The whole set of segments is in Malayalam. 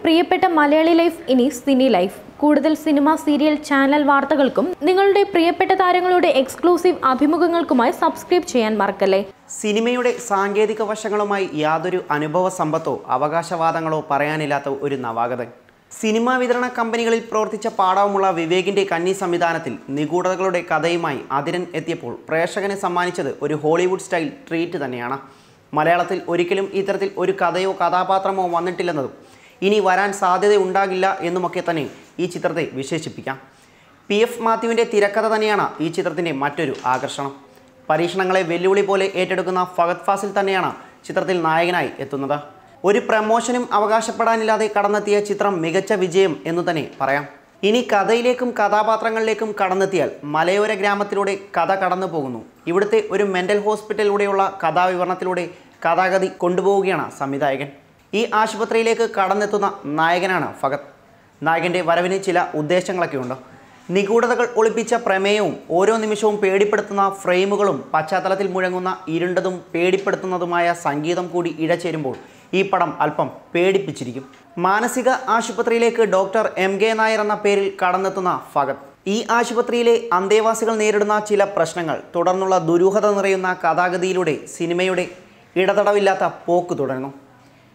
പ്രിയപ്പെട്ട മലയാളി ലൈഫ് ഇനി സിനി ലൈഫ്. കൂടുതൽ സിനിമ, സീരിയൽ, ചാനൽ വാർത്തകൾക്കും നിങ്ങളുടെ പ്രിയപ്പെട്ട താരങ്ങളുടെ എക്സ്ക്ലൂസീവ് അഭിമുഖങ്ങൾക്കുമായി സബ്സ്ക്രൈബ് ചെയ്യാൻ മറക്കല്ലേ. സിനിമയുടെ സാങ്കേതിക വശങ്ങളുമായി യാതൊരു അനുഭവ സമ്പത്തോ അവകാശവാദങ്ങളോ പറയാനില്ലാത്ത ഒരു നവാഗതൻ. സിനിമാ വിതരണ കമ്പനികളിൽ പ്രവർത്തിച്ച പാടവമുള്ള വിവേകിൻ്റെ കന്നി സംവിധാനത്തിൽ നിഗൂഢതകളുടെ കഥയുമായി അതിരൻ എത്തിയപ്പോൾ പ്രേക്ഷകനെ സമ്മാനിച്ചത് ഒരു ഹോളിവുഡ് സ്റ്റൈൽ ട്രീറ്റ് തന്നെയാണ്. മലയാളത്തിൽ ഒരിക്കലും ഇത്തരത്തിൽ ഒരു കഥയോ കഥാപാത്രമോ വന്നിട്ടില്ലെന്നതും ഇനി വരാൻ സാധ്യതയുണ്ടാകില്ല എന്നുമൊക്കെ തന്നെ ഈ ചിത്രത്തെ വിശേഷിപ്പിക്കാം. PF മാത്യുവിൻ്റെ തിരക്കഥ തന്നെയാണ് ഈ ചിത്രത്തിൻ്റെ മറ്റൊരു ആകർഷണം. പരീക്ഷണങ്ങളെ വെല്ലുവിളി പോലെ ഏറ്റെടുക്കുന്ന ഫഹദ് ഫാസിൽ തന്നെയാണ് ചിത്രത്തിൽ നായകനായി എത്തുന്നത്. ഒരു പ്രമോഷനും അവകാശപ്പെടാനില്ലാതെ കടന്നെത്തിയ ചിത്രം മികച്ച വിജയം എന്നു തന്നെ പറയാം. ഇനി കഥയിലേക്കും കഥാപാത്രങ്ങളിലേക്കും കടന്നെത്തിയാൽ മലയോര ഗ്രാമത്തിലൂടെ കഥ കടന്നു പോകുന്നു. ഇവിടുത്തെ ഒരു മെൻ്റൽ ഹോസ്പിറ്റലിലൂടെയുള്ള കഥാവിവരണത്തിലൂടെ കഥാഗതി കൊണ്ടുപോവുകയാണ് സംവിധായകൻ. ഈ ആശുപത്രിയിലേക്ക് കടന്നെത്തുന്ന നായകനാണ് ഫഹദ്. നായകൻ്റെ വരവിന് ചില ഉദ്ദേശങ്ങളൊക്കെ ഉണ്ട്. നിഗൂഢതകൾ ഒളിപ്പിച്ച പ്രമേയവും ഓരോ നിമിഷവും പേടിപ്പെടുത്തുന്ന ഫ്രെയിമുകളും പശ്ചാത്തലത്തിൽ മുഴങ്ങുന്ന ഇരുണ്ടതും പേടിപ്പെടുത്തുന്നതുമായ സംഗീതം കൂടി ഇഴചേരുമ്പോൾ ഈ പടം അല്പം പേടിപ്പിച്ചിരിക്കും. മാനസിക ആശുപത്രിയിലേക്ക് ഡോക്ടർ MK നായർ എന്ന പേരിൽ കടന്നെത്തുന്ന ഫഹദ് ഈ ആശുപത്രിയിലെ അന്തേവാസികൾ നേരിടുന്ന ചില പ്രശ്നങ്ങൾ, തുടർന്നുള്ള ദുരൂഹത നിറയുന്ന കഥാഗതിയിലൂടെ സിനിമയുടെ ഇടതടവില്ലാത്ത പോക്ക് തുടരുന്നു.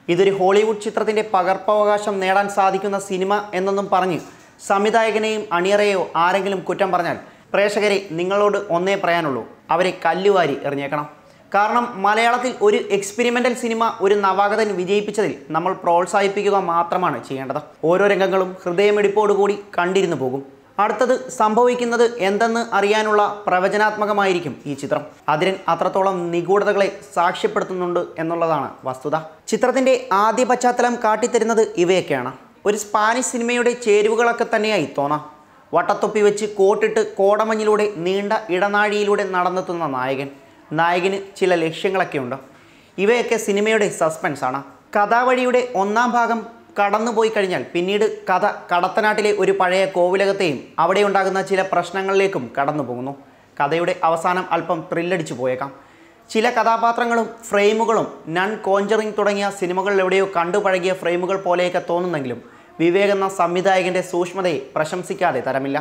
ഇതൊരു ഹോളിവുഡ് ചിത്രത്തിൻ്റെ പകർപ്പവകാശം നേടാൻ സാധിക്കുന്ന സിനിമ എന്നൊന്നും പറഞ്ഞ് സംവിധായകനെയും അണിയറയോ ആരെങ്കിലും കുറ്റം പറഞ്ഞാൽ പ്രേക്ഷകരെ നിങ്ങളോട് ഒന്നേ പറയാനുള്ളൂ, അവരെ കല്ലുവാരി എറിഞ്ഞേക്കണം. കാരണം മലയാളത്തിൽ ഒരു എക്സ്പെരിമെൻ്റൽ സിനിമ ഒരു നവാഗതൻ വിജയിപ്പിച്ചതിൽ നമ്മൾ പ്രോത്സാഹിപ്പിക്കുക മാത്രമാണ് ചെയ്യേണ്ടത്. ഓരോ രംഗങ്ങളും ഹൃദയമിടിപ്പോടുകൂടി കണ്ടിരുന്നു പോകും. അടുത്തത് സംഭവിക്കുന്നത് എന്തെന്ന് അറിയാനുള്ള പ്രവചനാത്മകമായിരിക്കും ഈ ചിത്രം. അതിരൻ അത്രത്തോളം നിഗൂഢതകളെ സാക്ഷ്യപ്പെടുത്തുന്നുണ്ട് എന്നുള്ളതാണ് വസ്തുത. ചിത്രത്തിൻ്റെ ആദ്യ പശ്ചാത്തലം കാട്ടിത്തരുന്നത് ഇവയൊക്കെയാണ്. ഒരു സ്പാനിഷ് സിനിമയുടെ ചേരുവകളൊക്കെ തന്നെയായി തോന്നാം. വട്ടത്തൊപ്പി വെച്ച് കോട്ടിട്ട് കോടമഞ്ഞിലൂടെ നീണ്ട ഇടനാഴിയിലൂടെ നടന്നെത്തുന്ന നായകന് ചില ലക്ഷ്യങ്ങളൊക്കെ ഉണ്ട്. ഇവയൊക്കെ സിനിമയുടെ സസ്പെൻസാണ്. കഥാവഴിയുടെ ഒന്നാം ഭാഗം കടന്നുപോയി കഴിഞ്ഞാൽ പിന്നീട് കഥ കടത്തനാട്ടിലെ ഒരു പഴയ കോവിലകത്തെയും അവിടെ ഉണ്ടാകുന്ന ചില പ്രശ്നങ്ങളിലേക്കും കടന്നു പോകുന്നു. കഥയുടെ അവസാനം അല്പം ത്രില്ലടിച്ചു പോയേക്കാം. ചില കഥാപാത്രങ്ങളും ഫ്രെയിമുകളും നൺ, കോഞ്ചറിങ് തുടങ്ങിയ സിനിമകളിൽ എവിടെയോ കണ്ടുപഴകിയ ഫ്രെയിമുകൾ പോലെയൊക്കെ തോന്നുന്നെങ്കിലും വിവേക് എന്ന സംവിധായകൻ്റെ സൂക്ഷ്മതയെ പ്രശംസിക്കാതെ തരമില്ല.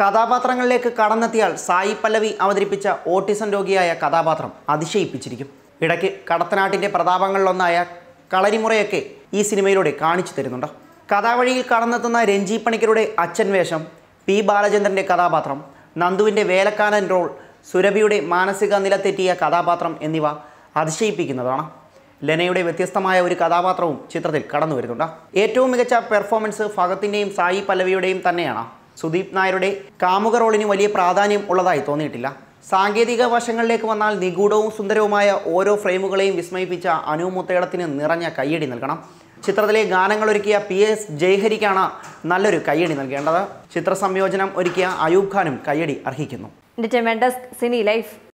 കഥാപാത്രങ്ങളിലേക്ക് കടന്നെത്തിയാൽ സായി പല്ലവി അവതരിപ്പിച്ച ഓട്ടിസം രോഗിയായ കഥാപാത്രം അതിശയിപ്പിച്ചിരിക്കും. ഇടയ്ക്ക് കടത്തനാട്ടിൻ്റെ പ്രതാപങ്ങളിലൊന്നായ കളരിമുറയൊക്കെ ഈ സിനിമയിലൂടെ കാണിച്ചു തരുന്നുണ്ട്. കഥാവഴിയിൽ കടന്നെത്തുന്ന രഞ്ജി പണിക്കരുടെ അച്ഛൻ വേഷം, P. ബാലചന്ദ്രൻ്റെ കഥാപാത്രം, നന്ദുവിൻ്റെ വേലക്കാരൻ റോൾ, സുരഭിയുടെ മാനസിക നിലതെറ്റിയ കഥാപാത്രം എന്നിവ അതിശയിപ്പിക്കുന്നതാണ്. ലെനയുടെ വ്യത്യസ്തമായ ഒരു കഥാപാത്രവും ചിത്രത്തിൽ കടന്നു വരുന്നുണ്ട്. ഏറ്റവും മികച്ച പെർഫോമൻസ് ഫഹദിൻ്റെയും സായി പല്ലവിയുടെയും തന്നെയാണ്. സുദീപ് നായരുടെ കാമുക റോളിന് വലിയ പ്രാധാന്യം ഉള്ളതായി തോന്നിയിട്ടില്ല. സാങ്കേതിക വശങ്ങളിലേക്ക് വന്നാൽ നിഗൂഢവും സുന്ദരവുമായ ഓരോ ഫ്രെയിമുകളെയും വിസ്മയിപ്പിച്ച അനു മുത്തയിടത്തിന് നിറഞ്ഞ കയ്യടി നൽകണം. ചിത്രത്തിലെ ഗാനങ്ങളൊരുക്കിയ PS ജയഹരിക്കാണ് നല്ലൊരു കയ്യടി നൽകേണ്ടത്. ചിത്ര സംയോജനം ഒരുക്കിയ അയൂബ് ഖാനും കയ്യടി അർഹിക്കുന്നു. സിനി ലൈഫ്.